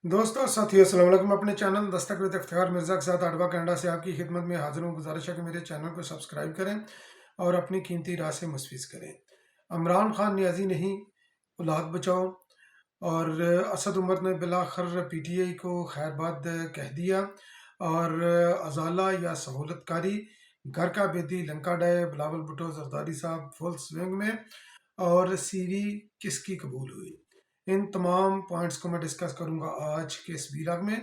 दोस्तों साथियों अस्सलाम वालेकुम। अपने चैनल दस्तक विद इफ्तिखार मिर्ज़ा के साथ अडवा कनाडा से आपकी खिदमत में हाजिर हूँ। गुजारिश है कि मेरे चैनल को सब्सक्राइब करें और अपनी कीमती राय से मुस्फिस करें। इमरान खान नियाज़ी नहीं, औलाद बचाओ। और असद उमर ने बिलाखिर पीटीआई को खैरबाद कह दिया। और अजाला या सहूलतकारी, घर का बेदी, लंका डाय, बिलावल भुट्टो जरदारी साहब फुल स्विंग में, और सीवी किसकी कबूल हुई। इन तमाम पॉइंट्स को मैं डिस्कस करूंगा आज के इस वीलॉग में।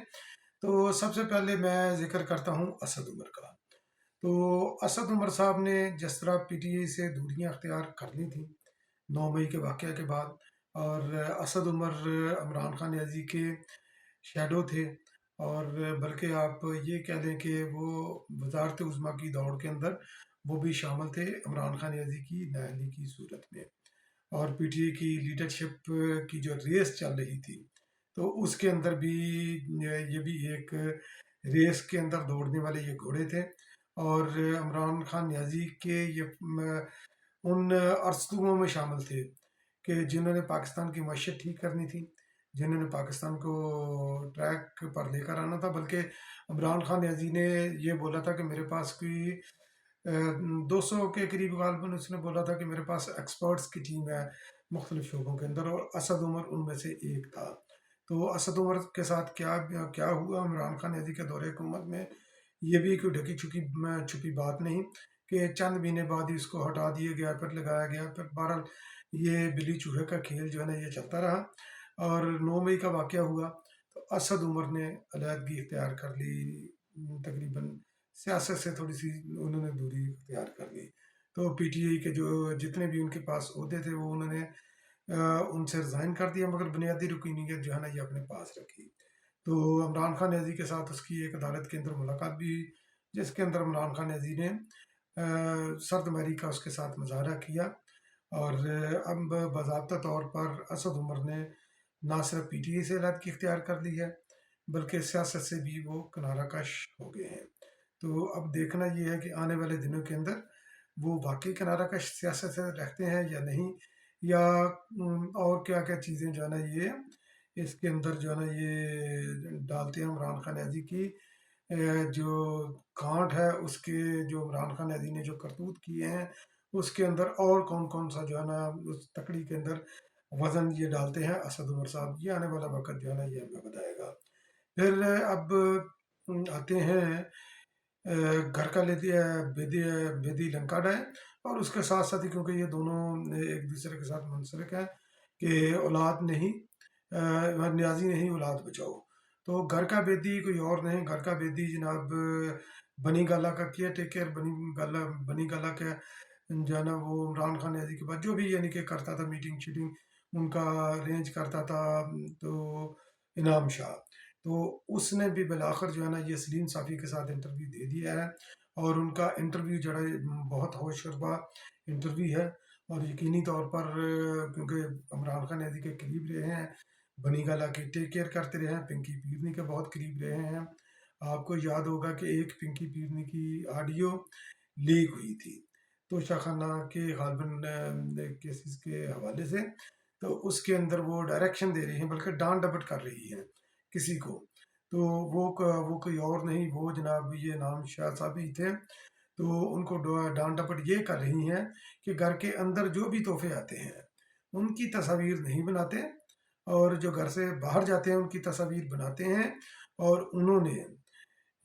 तो सबसे पहले मैं जिक्र करता हूं असद उमर का। तो असद उमर साहब ने जिस तरह पीटीआई से दूरियां अख्तियार कर ली थी 9 मई के वाक़या के बाद, और असद उमर इमरान खान याजी के शैडो थे, और बल्कि आप ये कह लें कि वो वजारत उज़्मा की दौड़ के अंदर वो भी शामिल थे इमरान खान याजी की नाअहली की सूरत में। और पीटीआई की लीडरशिप की जो रेस चल रही थी, तो उसके अंदर भी ये भी एक रेस के अंदर दौड़ने वाले ये घोड़े थे। और इमरान खान नियाज़ी के ये उन अरस्तुओं में शामिल थे कि जिन्होंने पाकिस्तान की मईशत ठीक करनी थी, जिन्होंने पाकिस्तान को ट्रैक पर लेकर आना था। बल्कि इमरान खान नियाज़ी ने ये बोला था कि मेरे पास कोई 200 के करीब गालबन उसने बोला था कि मेरे पास एक्सपर्ट्स की टीम है मुख्तलिफ शोबों के अंदर, और असद उमर उनमें से एक था। तो असद उमर के साथ क्या क्या हुआ इमरान खान यादी के दौरे हुकूमत में, ये भी कोई ढकी छुपी छुपी बात नहीं कि चंद महीने बाद ही इसको हटा दिया गया, फिर लगाया गया, फिर बहरहाल ये बिल्ली चूहे का खेल जो है ना ये चलता रहा। और 9 मई का वाक़या हुआ तो असद उमर ने अलहदगी इख्तियार कर ली, तकरीबन सियासत से थोड़ी सी उन्होंने दूरी इख्तियार कर ली। तो पीटीआई के जो जितने भी उनके पास ओहदे थे वो उन्होंने उनसे रिज़ाइन कर दिया, मगर बुनियादी रुकनीत जो है ना ये अपने पास रखी। तो इमरान खान याजी के साथ उसकी एक अदालत के अंदर मुलाकात भी हुई, जिसके अंदर इमरान खान याजी ने सर्द का उसके साथ मुजाहरा किया। और अब बाज़ाब्ता तौर पर असद उमर ने ना सिर्फ पीटीआई से अलहदगी इख्तियार कर ली है, बल्कि सियासत से भी वो किनारा कश हो गए हैं। तो अब देखना ये है कि आने वाले दिनों के अंदर वो वाकई किनारा कश सियासत से रखते हैं या नहीं, या और क्या क्या चीज़ें जो है ना ये इसके अंदर जो है ना ये डालते हैं इमरान खान याजी की जो कांट है उसके, जो इमरान खान याजी ने जो करतूत किए हैं उसके अंदर और कौन कौन सा जो है ना उस तकड़ी के अंदर वजन ये डालते हैं असद उमर साहब। ये आने वाला वक्त जो है ना ये हमें बताएगा। फिर अब आते हैं घर का लेती है बेदी, बेदी लंकाडा है। और उसके साथ साथ ही क्योंकि ये दोनों एक दूसरे के साथ मुंसलिक हैं कि औलाद नहीं, न्याजी नहीं, औलाद बचाओ। तो घर का बेदी कोई और नहीं, घर का बेदी जनाब बनी गाला का केयर टेकर, बनी गाला का जो है ना वो इमरान खान याजी के बाद जो भी यानी कि करता था मीटिंग शीटिंग उनका अरेंज करता था। तो इनाम शाह, तो उसने भी बिलाखिर जो है ना ये सलीम साफ़ी के साथ इंटरव्यू दे दिया है। और उनका इंटरव्यू जो है बहुत होशरुबा इंटरव्यू है। और यकीनी तौर पर क्योंकि इमरान खान यादी के करीब रहे हैं, बनी गाला की टेक केयर करते रहे हैं, पिंकी पीरनी के बहुत करीब रहे हैं। आपको याद होगा कि एक पिंकी पीरनी की ऑडियो लीक हुई थी तोशा खाना के गालबन केसेस के हवाले से। तो उसके अंदर वो डायरेक्शन दे रही हैं, बल्कि डांट डपट कर रही हैं किसी को। तो वो कोई और नहीं, वो जनाब ये नाम शाह साहब ही थे। तो उनको डांट डपट ये कर रही हैं कि घर के अंदर जो भी तोहफे आते हैं उनकी तस्वीर नहीं बनाते, और जो घर से बाहर जाते हैं उनकी तस्वीर बनाते हैं। और उन्होंने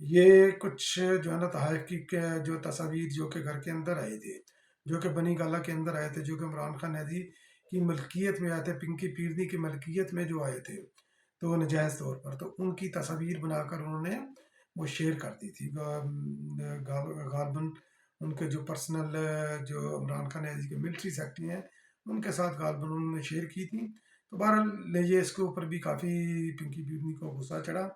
ये कुछ जो है ना तहफ़ की जो तस्वीर जो कि घर के अंदर आए थे, जो कि बनी गाला के अंदर आए थे, जो कि इमरान खान हैदी की मलकियत में आए थे, पिंकी पीरनी की मलकियत में जो आए थे, तो नजायज़ तौर पर तो उनकी तस्वीर बनाकर उन्होंने वो शेयर कर दी थी। गालबन उनके जो पर्सनल जो इमरान खान हैदी के मिलिट्री सेक्रेटरी हैं उनके साथ गालबन उन्होंने शेयर की थी। तो बहरहाल ये इसके ऊपर भी काफ़ी पिंकी पीरनी को गुस्सा चढ़ा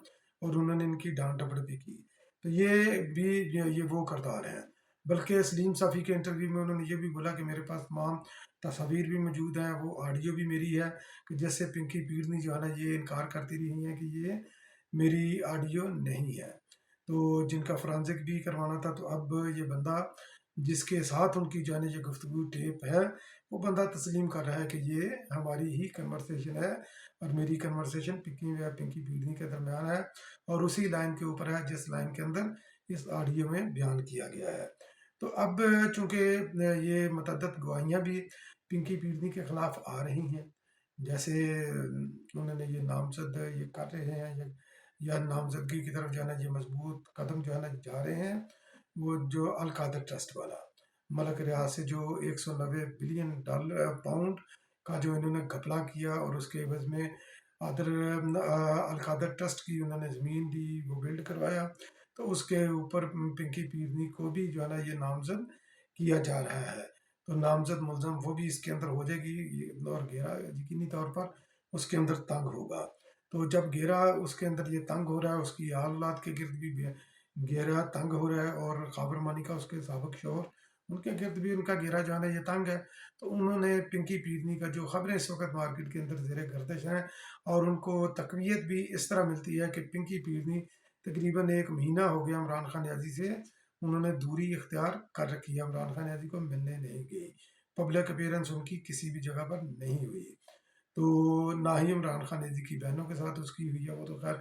और उन्होंने इनकी डांट डपट भी की। तो ये भी ये वो करदार हैं। बल्कि सलीम साफ़ी के इंटरव्यू में उन्होंने ये भी बोला कि मेरे पास तमाम तस्वीर भी मौजूद हैं, वो ऑडियो भी मेरी है, कि जैसे पिंकी पीरनी जो है ना ये इनकार करती रही हैं कि ये मेरी ऑडियो नहीं है। तो जिनका फोरेंसिक भी करवाना था, तो अब ये बंदा जिसके साथ उनकी जो है ना ये गुफ्तगू टेप है وہ بندہ تسلیم کر رہا ہے کہ یہ ہماری ہی کنورسیشن ہے اور میری کنورسیشن پنکی پیڈنی کے درمیان ہے اور اسی لائن کے اوپر ہے جس لائن کے اندر اس آڈیو میں بیان کیا گیا ہے۔ تو اب چونکہ یہ متعدد گواہیاں بھی پنکی پیڈنی کے خلاف آ رہی ہیں، جیسے انہوں نے یہ نامزد یہ کر رہے ہیں یا نامزدگی کی طرف جو ہے نا یہ مضبوط قدم جو ہے نا جا رہے ہیں، وہ جو القادر ٹرسٹ والا ملک ریاض سے جو $190 بلین پاؤنڈ کا جو انہوں نے گھپلا کیا اور اس کے عوض میں القادر ٹرسٹ کی انہوں نے زمین دی، وہ بلڈ کروایا، تو اس کے اوپر پنکی پیڈنی کو بھی جو ہے نا یہ نامزد کیا جا رہا ہے۔ تو نامزد ملزم وہ بھی اس کے اندر ہو جائے گی اور گھیرا یقینی طور پر اس کے اندر تنگ ہوگا۔ تو جب گھیرا اس کے اندر یہ تنگ ہو رہا ہے، اس کی اولاد کے گرد بھی گھیرا تنگ ہو رہا ہے اور خاور مانیکا اس کے سابق شوہر ان کے گرد بھی ان کا گھیرا جو ہے نا یہ تنگ ہے، تو انہوں نے پنکی پیڈنی کا جو خبریں اس وقت مارکیٹ کے اندر زیر گردش ہیں اور ان کو تقویت بھی اس طرح ملتی ہے کہ پنکی پیڈنی تقریباً 1 مہینہ ہو گیا عمران خان نیازی سے انہوں نے دوری اختیار کر رکھی ہے، عمران خان نیازی کو ملنے نہیں گئی، پبلک اپیرنس ان کی کسی بھی جگہ پر نہیں ہوئی، تو نہ ہی عمران خان نیازی کی بہنوں کے ساتھ اس کی ہوئی ہے، وہ تو خیر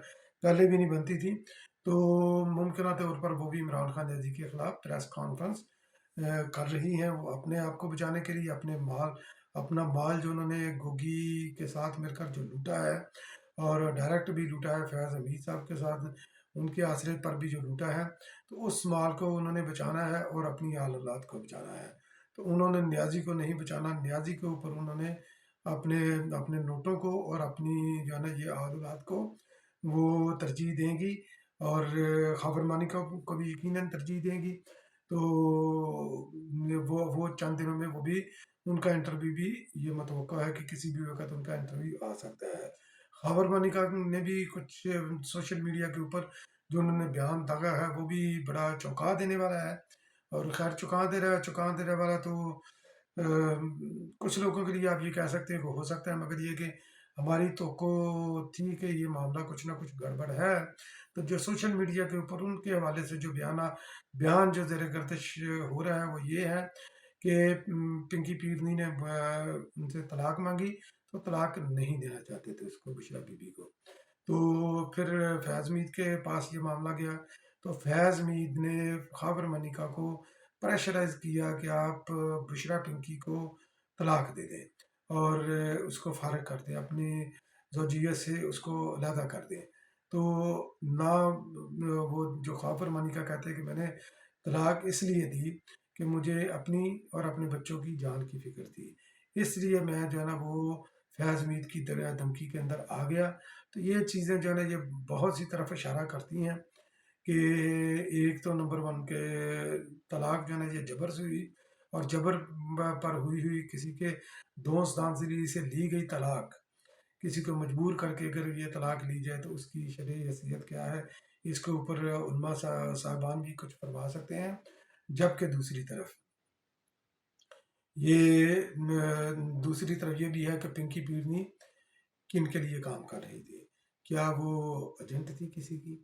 پہلے بھی نہیں بنتی تھی، تو ممکنہ طور پر وہ بھی عمران خان نیازی کے خلاف پریس کانفرنس کر رہی ہیں، وہ اپنے آپ کو بچانے کے لیے اپنا مال جو انہوں نے گوگی کے ساتھ مل کر جو لوٹا ہے اور ڈائریکٹ بھی لوٹا ہے فیاض حمید صاحب کے ساتھ ان کے آسرے پر بھی جو لوٹا ہے، تو اس مال کو انہوں نے بچانا ہے اور اپنی آل اولاد کو بچانا ہے، تو انہوں نے نیازی کو نہیں بچانا، نیازی کے اوپر انہوں نے اپنے نوٹوں کو اور اپنی جو ہے نا یہ آل اولاد کو وہ ترجیح دیں گی اور خاور مانیکا کو بھی یقیناً ترجیح دیں گی، تو وہ چند دنوں میں وہ بھی ان کا انٹرویو بھی یہ متوقع ہے کہ کسی بھی وقت ان کا انٹرویو آ سکتا ہے۔ خاور مانیکا نے بھی کچھ سوشل میڈیا کے اوپر جو انہوں نے بیان داغا ہے وہ بھی بڑا چونکا دینے والا ہے، اور خیر چونکا دینے والا تو کچھ لوگوں کے لیے آپ یہ کہہ سکتے ہیں کہ ہو سکتا ہے، مگر یہ کہ ہماری توقع تھی کہ یہ معاملہ کچھ نہ کچھ گڑبڑ ہے، تو جو سوشل میڈیا کے اوپر ان کے حوالے سے جو بیان جو زیر گردش ہو رہا ہے وہ یہ ہے کہ پنکی پیڈنی نے ان سے طلاق مانگی تو طلاق نہیں دینا چاہتے تھے اس کو، بشرا بی بی کو، تو پھر فیض مید کے پاس یہ معاملہ گیا، تو فیض مید نے خاور مانیکا کو پریشرائز کیا کہ آپ بشرا پنکی کو طلاق دے دیں اور اس کو فارغ کر دیں، اپنی زوجیت سے اس کو علیحدہ کر دیں، تو نہ وہ جو خاور مانیکا کہتے ہیں کہ میں نے طلاق اس لیے دی کہ مجھے اپنی اور اپنے بچوں کی جان کی فکر تھی، اس لیے میں جو ہے نا وہ فیض مید کی دھمکی کے اندر آ گیا، تو یہ چیزیں جو ہے نا یہ بہت سی طرف اشارہ کرتی ہیں کہ ایک تو نمبر 1 کہ طلاق جو ہے نا یہ جبر سے ہوئی، اور جبر پر ہوئی کسی کے دوست دانزلی سے لی گئی طلاق، کسی کو مجبور کر کے اگر یہ طلاق لی جائے تو اس کی شرعی حیثیت کیا ہے، اس کے اوپر علماء صاحبان بھی کچھ فرما سکتے ہیں، جبکہ دوسری طرف یہ بھی ہے کہ پنکی پیڈنی کن کے لیے کام کر رہی تھی، کیا وہ ایجنٹ تھی کسی کی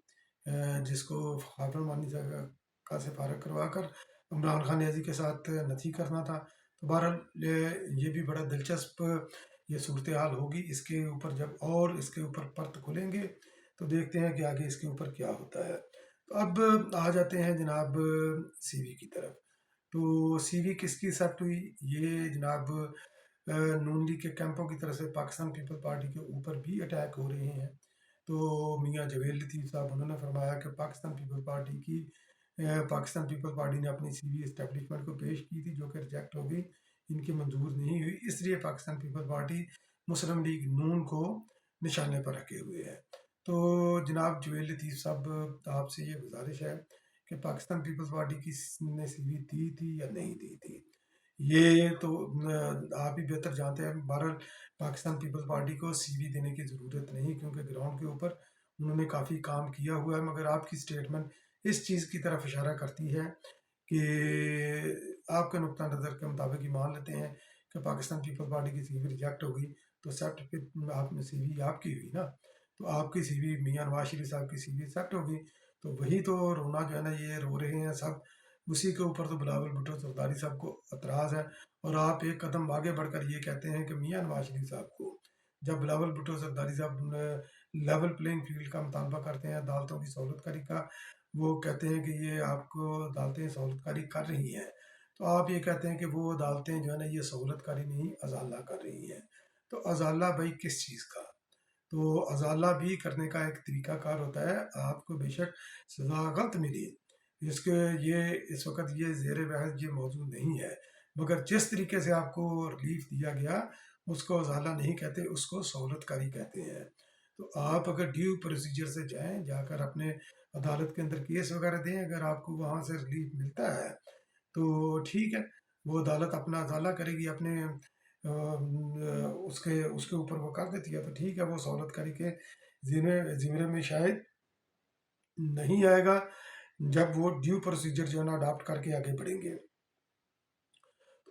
جس کو خاور مانیکا سے فارغ کروا کر عمران خان نیازی کے ساتھ نتھی کرنا تھا، تو بہرحال یہ بھی بڑا دلچسپ یہ صورتحال ہوگی، اس کے اوپر جب اور اس کے اوپر پرت کھلیں گے تو دیکھتے ہیں کہ آگے اس کے اوپر کیا ہوتا ہے۔ تو اب آ جاتے ہیں جناب سی وی کی طرف، تو سی وی کس کی ایکسیپٹ ہوئی، یہ جناب نون لیگ کے کیمپوں کی طرف سے پاکستان پیپل پارٹی کے اوپر بھی اٹیک ہو رہے ہیں، تو میاں جویل لطیف صاحب انہوں نے فرمایا کہ پاکستان پیپل پارٹی نے اپنی سی وی اسٹیبلشمنٹ کو پیش کی تھی جو کہ ریجیکٹ ہو گئی، ان کی منظور نہیں ہوئی، اس لیے پاکستان پیپل پارٹی مسلم لیگ نون کو نشانے پر رکھے ہوئے ہے۔ تو جناب جویل لطیف صاحب آپ سے یہ گزارش ہے کہ پاکستان پیپلز پارٹی کی نے سی وی دی تھی یا نہیں دی تھی، یہ تو آپ ہی بہتر جانتے ہیں، بہرحال پاکستان پیپلز پارٹی کو سی وی دینے کی ضرورت نہیں کیونکہ گراؤنڈ کے اوپر انہوں نے کافی کام کیا ہوا ہے، مگر آپ کی سٹیٹمنٹ اس چیز کی طرف اشارہ کرتی ہے کہ آپ کے نقطہ نظر کے مطابق ہی مان لیتے ہیں کہ پاکستان پیپل پارٹی کی سی وی ریجیکٹ ہو گئی تو ایکسیپٹ پھر آپ نے سی وی آپ کی ہوئی نا، تو آپ کی سی وی میاں نواز شریف صاحب کی سی وی ایکسیپٹ ہو گئی، تو وہی تو رونا جو ہے نا یہ رو رہے ہیں سب उसी के ऊपर तो बिलावल भुट्टो जरदारी साहब को एतराज़ है। और आप एक कदम आगे बढ़कर ये कहते हैं कि मियाँ नवाज शरीफ साहब को, जब बिलावल भुट्टो जरदारी साहब लेवल प्लेइंग फील्ड का मुतालबा करते हैं अदालतों की सहूलतकारी का, वो कहते हैं कि ये आपको अदालतें सहूलतकारी कर रही हैं, तो आप ये कहते हैं कि वो अदालतें जो है ना ये सहूलतकारी नहीं अजाला कर रही हैं। तो अजाला भाई किस चीज़ का? तो अजाला भी करने का एक तरीकाकार होता है। आपको बेशक सज़ा गलत मिली, इसके ये इस वक्त ये ज़ेर बहस ये मौजूद नहीं है, मगर जिस तरीके से आपको रिलीफ दिया गया उसको अजाला नहीं कहते, उसको सहूलतकारी कहते हैं। तो आप अगर ड्यू प्रोसीजर से जाएं, जाकर अपने अदालत के अंदर केस वगैरह दें, अगर आपको वहाँ से रिलीफ मिलता है तो ठीक है, वो अदालत अपना अजाला करेगी, अपने उसके उसके ऊपर वो कर देती है, तो ठीक है, वो सहूलतकारी के ज़िम्मे में शायद नहीं आएगा जब वो ड्यू प्रोसीजर जो है ना अडॉप्ट करके आगे बढ़ेंगे।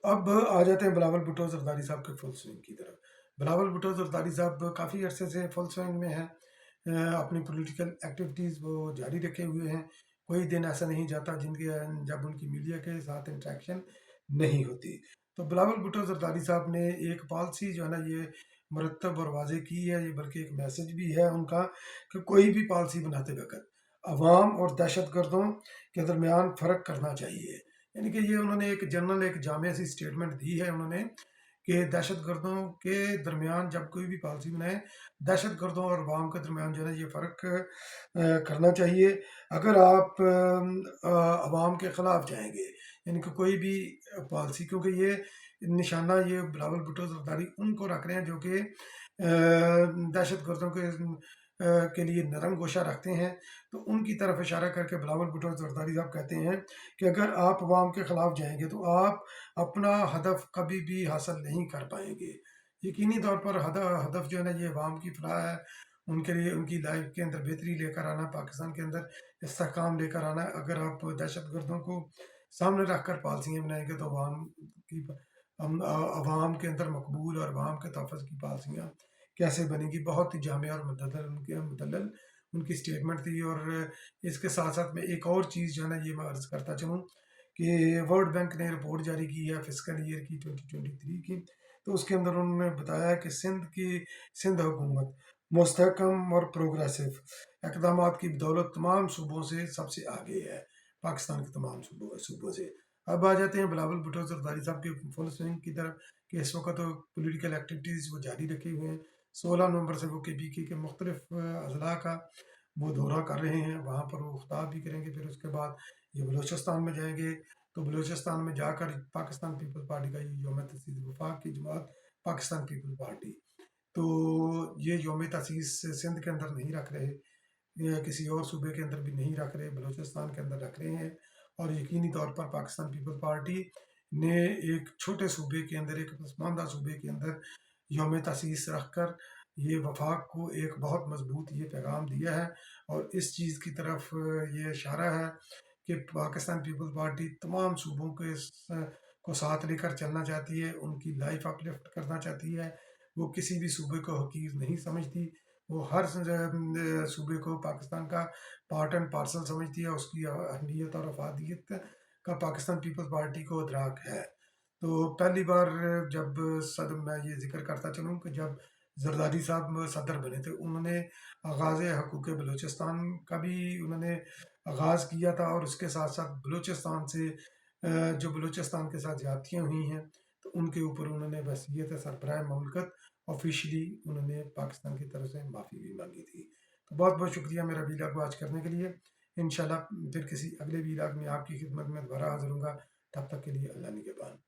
अब आ जाते हैं बिलावल भुट्टो जरदारी साहब के फुल स्विंग की तरफ। बिलावल भुट्टो जरदारी साहब काफ़ी अरसे से फुल स्विंग में हैं, अपनी पॉलिटिकल एक्टिविटीज़ वो जारी रखे हुए हैं। कोई दिन ऐसा नहीं जाता जिनके जब उनकी मीडिया के साथ इंटरेक्शन नहीं होती। तो बिलावल भुट्टो जरदारी साहब ने एक पॉलिसी जो है ना ये मुरतब और वाज़ेह की है, ये बल्कि एक मैसेज भी है उनका कि कोई भी पॉलिसी बनाते वक्त अवाम और दहशत गर्दों के दरमियान फ़र्क करना चाहिए। यानी कि ये उन्होंने एक जनरल एक जामे सी स्टेटमेंट दी है उन्होंने कि दहशत गर्दों के दरमियान जब कोई भी पॉलिसी बनाए, दहशत गर्दों और अवाम के दरमियान जो है ये फ़र्क करना चाहिए। अगर आप अवाम के ख़िलाफ़ जाएंगे, यानी कि कोई भी पॉलिसी, क्योंकि ये निशाना ये बिलावल भुट्टो जरदारी उनको रख रहे हैं जो कि दहशत गर्दों के लिए नरम गोशा रखते हैं, तो उनकी तरफ इशारा करके बिलावल भुट्टो जरदारी साहब कहते हैं कि अगर आप अवाम के ख़िलाफ़ जाएंगे तो आप अपना हदफ कभी भी हासिल नहीं कर पाएंगे। यकीनी तौर पर हदफ जो है ना ये अवाम की फलाह है, उनके लिए उनकी लाइफ के अंदर बेहतरी लेकर आना, पाकिस्तान के अंदर इस्तेहकाम लेकर आना। अगर आप दहशत गर्दों को सामने रख कर पॉलिसियाँ बनाएंगे तो की अवाम के अंदर मकबूल और अवाम के तहफ़्फ़ुज़ की पॉलिसियाँ कैसे बनेगी। बहुत ही जामे और मुदल्लल उनकी स्टेटमेंट थी। और इसके साथ साथ में एक और चीज़ जो है ना ये मैं अर्ज़ करता चलूँ कि वर्ल्ड बैंक ने रिपोर्ट जारी की है फिस्कल ईयर की 2023 की, तो उसके अंदर उन्होंने बताया कि सिंध हुकूमत मुस्तहकम और प्रोग्रेसिव इक़दामात की बदौलत तमाम सूबों से सबसे आगे है, पाकिस्तान के तमाम सूबों से। अब आ जाते हैं बिलावल भुट्टो जरदारी साहब के फुल स्विंग की तरफ कि इस वक्त तो पोलिटिकल एक्टिविटीज़ वो जारी रखे हुए हैं। 16 नवंबर से वो KPK के मुख्तलिफ अजला का वो दौरा कर रहे हैं, वहाँ पर वो खिताब भी करेंगे। फिर उसके बाद ये बलूचिस्तान में जाएंगे, तो बलूचिस्तान में जाकर पाकिस्तान पीपल पार्टी का ये यौम तसीस वफाक की जमात पाकिस्तान पीपल पार्टी, तो ये यौम तसीस सिंध के अंदर नहीं रख रहे, या किसी और सूबे के अंदर भी नहीं रख रहे, बलूचिस्तान के अंदर रख रहे हैं। और यकीनी तौर पर पाकिस्तान पीपल पार्टी ने एक छोटे सूबे के अंदर, एक पसमानदा सूबे के अंदर यौम तसीस रख कर ये वफाक को एक बहुत मजबूत ये पैगाम दिया है। और इस चीज़ की तरफ ये इशारा है कि पाकिस्तान पीपल पार्टी तमाम सूबों के को साथ लेकर चलना चाहती है, उनकी लाइफ अपलिफ्ट करना चाहती है। वो किसी भी सूबे को हकीर नहीं समझती, वो हर सूबे को पाकिस्तान का पार्ट एंड पार्सल समझती है, उसकी अहमियत और अफादियत का पाकिस्तान पीपल्स पार्टी को इदराक है। तो पहली बार जब मैं ये जिक्र करता चलूँ कि जब जरदारी साहब सदर बने थे, उन्होंने आगाज़ हकूक़ बलूचिस्तान का भी उन्होंने आगाज़ किया था, और उसके साथ साथ बलूचिस्तान से जो बलूचिस्तान के साथ ज़्यादतियाँ हुई हैं तो उनके ऊपर उन्होंने वसीयत सरबराह मुमलकत ऑफिशियली उन्होंने पाकिस्तान की तरफ से माफ़ी भी मांगी थी। तो बहुत बहुत शुक्रिया मेरा वीलॉग वॉच करने के लिए। इंशाल्लाह फिर किसी अगले वीलॉग में आपकी खिदमत में दोबारा हाजिर होऊंगा। तब तक के लिए अल्लाह निगहबान।